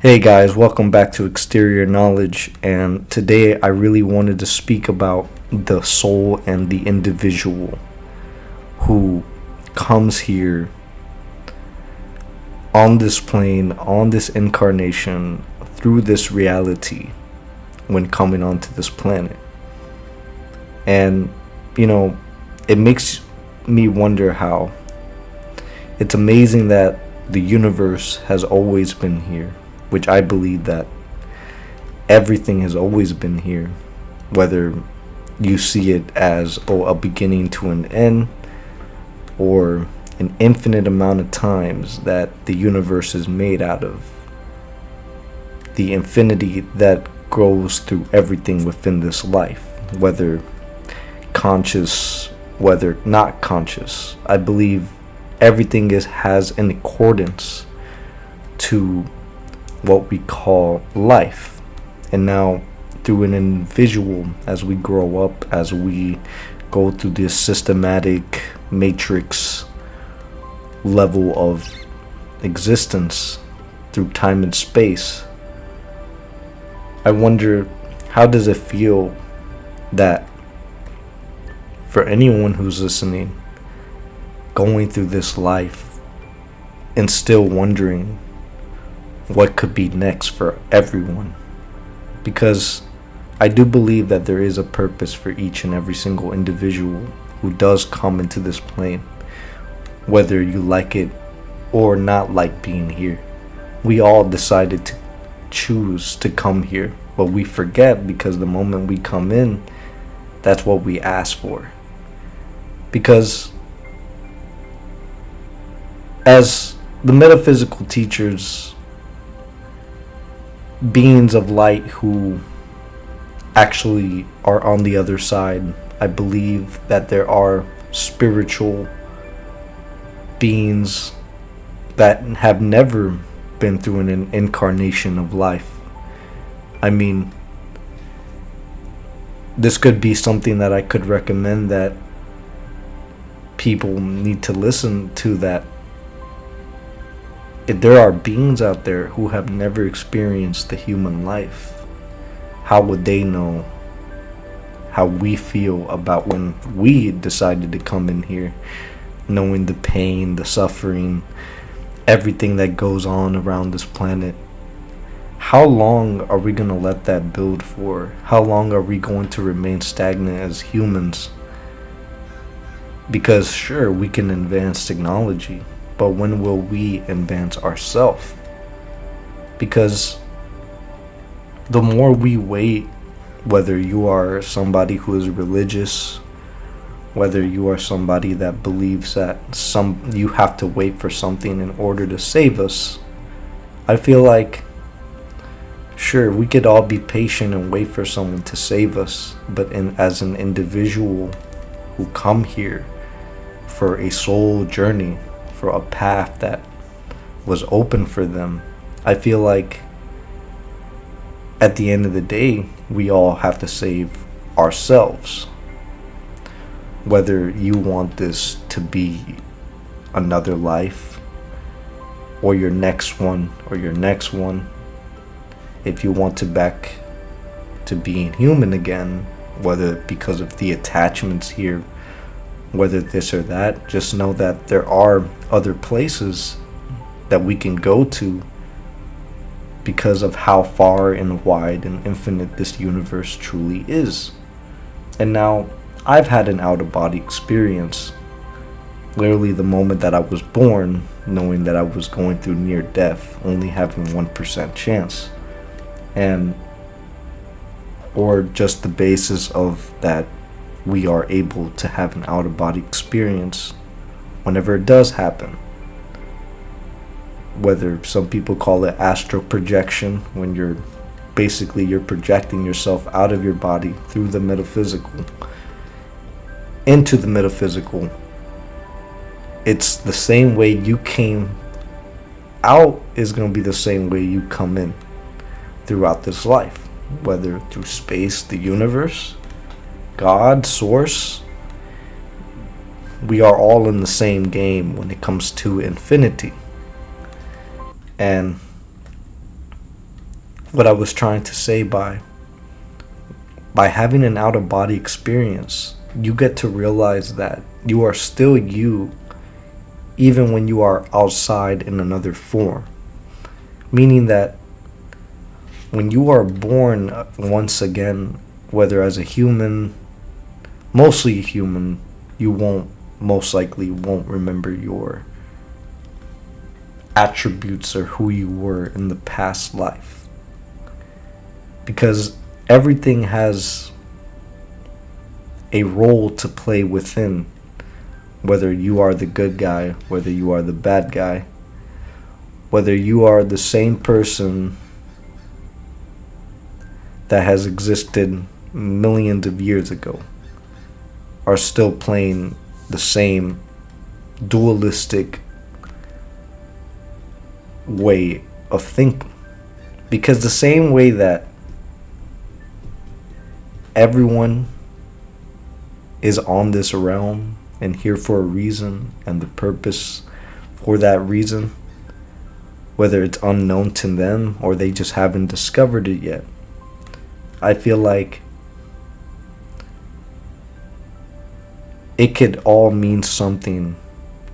Hey guys, welcome back to Exterior Knowledge. And today I really wanted to speak about the soul and the individual who comes here on this plane, on this incarnation, through this reality when coming onto this planet. And, it makes me wonder how it's amazing that the universe has always been here, which I believe that everything has always been here, whether you see it as a beginning to an end or an infinite amount of times that the universe is made out of, the infinity that grows through everything within this life, whether conscious, whether not conscious. I believe everything has an accordance to what we call life. And now through an individual, as we grow up, as we go through this systematic matrix level of existence through time and space, I wonder, how does it feel that for anyone who's listening, going through this life and still wondering what could be next for everyone? Because I do believe that there is a purpose for each and every single individual who does come into this plane, whether you like it or not like being here. We all decided to choose to come here, but we forget, because the moment we come in, that's what we ask for. Because as the metaphysical teachers, beings of light who actually are on the other side, I believe that there are spiritual beings that have never been through an incarnation of life. I mean, this could be something that I could recommend that people need to listen to, that if there are beings out there who have never experienced the human life, how would they know how we feel about when we decided to come in here, knowing the pain, the suffering, everything that goes on around this planet? How long are we going to let that build for? How long are we going to remain stagnant as humans? Because sure, we can advance technology, but when will we advance ourselves? Because the more we wait, whether you are somebody who is religious, whether you are somebody that believes that you have to wait for something in order to save us, I feel like sure, we could all be patient and wait for someone to save us, but as an individual who come here for a soul journey, for a path that was open for them, I feel like at the end of the day, we all have to save ourselves. Whether you want this to be another life, or your next one, or your next one, if you want to back to being human again, whether because of the attachments here, whether this or that, just know that there are other places that we can go to because of how far and wide and infinite this universe truly is. And now, I've had an out-of-body experience. Literally the moment that I was born, knowing that I was going through near death, only having 1% chance. Or just the basis of that we are able to have an out-of-body experience whenever it does happen. Whether some people call it astral projection, when you're projecting yourself out of your body through the metaphysical into the metaphysical. It's the same way you came out is going to be the same way you come in throughout this life, whether through space, the universe, God, source. We are all in the same game when it comes to infinity. And what I was trying to say by having an out of body experience, you get to realize that you are still you even when you are outside in another form. Meaning that when you are born once again, whether as a human, mostly a human, you most likely won't remember your attributes or who you were in the past life. Because everything has a role to play within, whether you are the good guy, whether you are the bad guy, whether you are the same person that has existed millions of years ago, are still playing the same dualistic way of thinking. Because the same way that everyone is on this realm and here for a reason, and the purpose for that reason, whether it's unknown to them or they just haven't discovered it yet, I feel like it could all mean something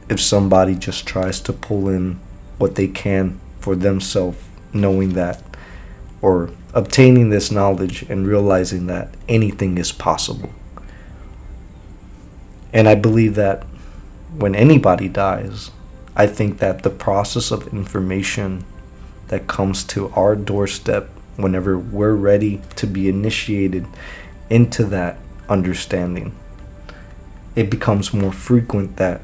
if somebody just tries to pull in what they can for themselves, knowing that, or obtaining this knowledge and realizing that anything is possible. And I believe that when anybody dies, I think that the process of information that comes to our doorstep whenever we're ready to be initiated into that understanding, it becomes more frequent that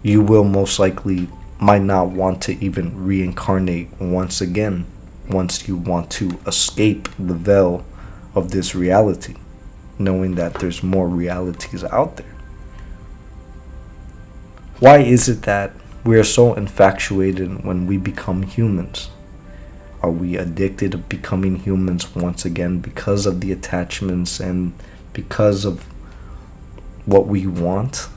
you will most likely might not want to even reincarnate once again once you want to escape the veil of this reality, knowing that there's more realities out there. Why is it that we are so infatuated when we become humans? Are we addicted to becoming humans once again because of the attachments and because of what we want?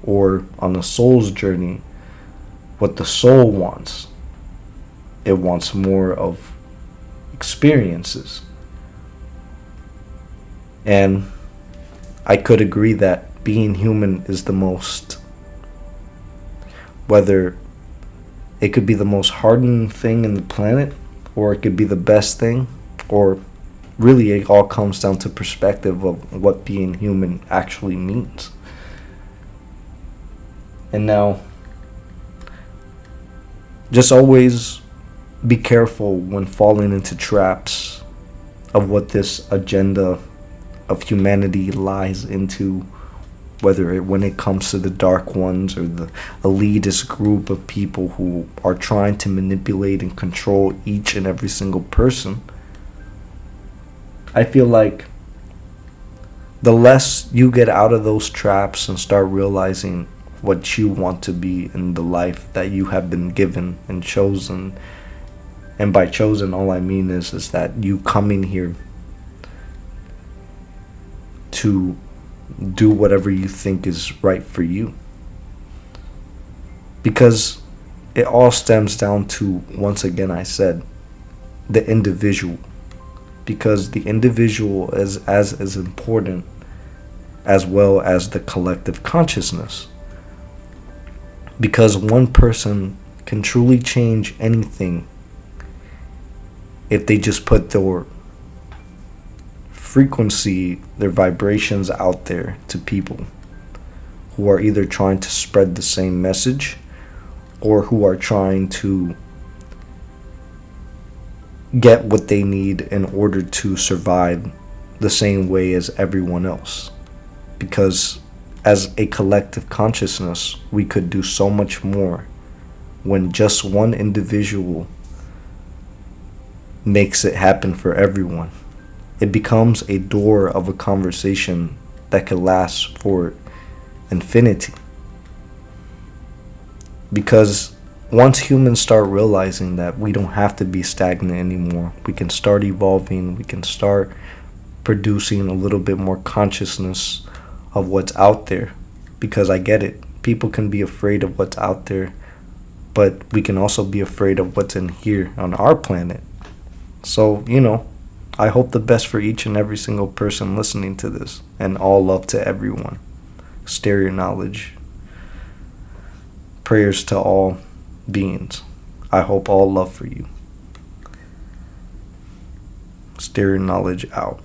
Or on a soul's journey, what the soul wants? It wants more of experiences. And I could agree that being human is the most, whether it could be the most hardened thing in the planet, or it could be the best thing, or really it all comes down to perspective of what being human actually means. And now, just always be careful when falling into traps of what this agenda of humanity lies into, when it comes to the dark ones or the elitist group of people who are trying to manipulate and control each and every single person. I feel like the less you get out of those traps and start realizing what you want to be in the life that you have been given and chosen, and by chosen all I mean is that you coming here to do whatever you think is right for you. Because it all stems down to, once again I said, the individual. Because the individual is as important as well as the collective consciousness. Because one person can truly change anything if they just put their frequency, their vibrations out there to people who are either trying to spread the same message or who are trying to get what they need in order to survive the same way as everyone else. Because as a collective consciousness, we could do so much more when just one individual makes it happen for everyone. It becomes a door of a conversation that could last for infinity. Because once humans start realizing that we don't have to be stagnant anymore, we can start evolving, we can start producing a little bit more consciousness of what's out there. Because I get it, people can be afraid of what's out there but we can also be afraid of what's in here on our planet. So, I hope the best for each and every single person listening to this, and all love to everyone. Stereo knowledge. Prayers to all beings. I hope all love for you. Stereo knowledge out.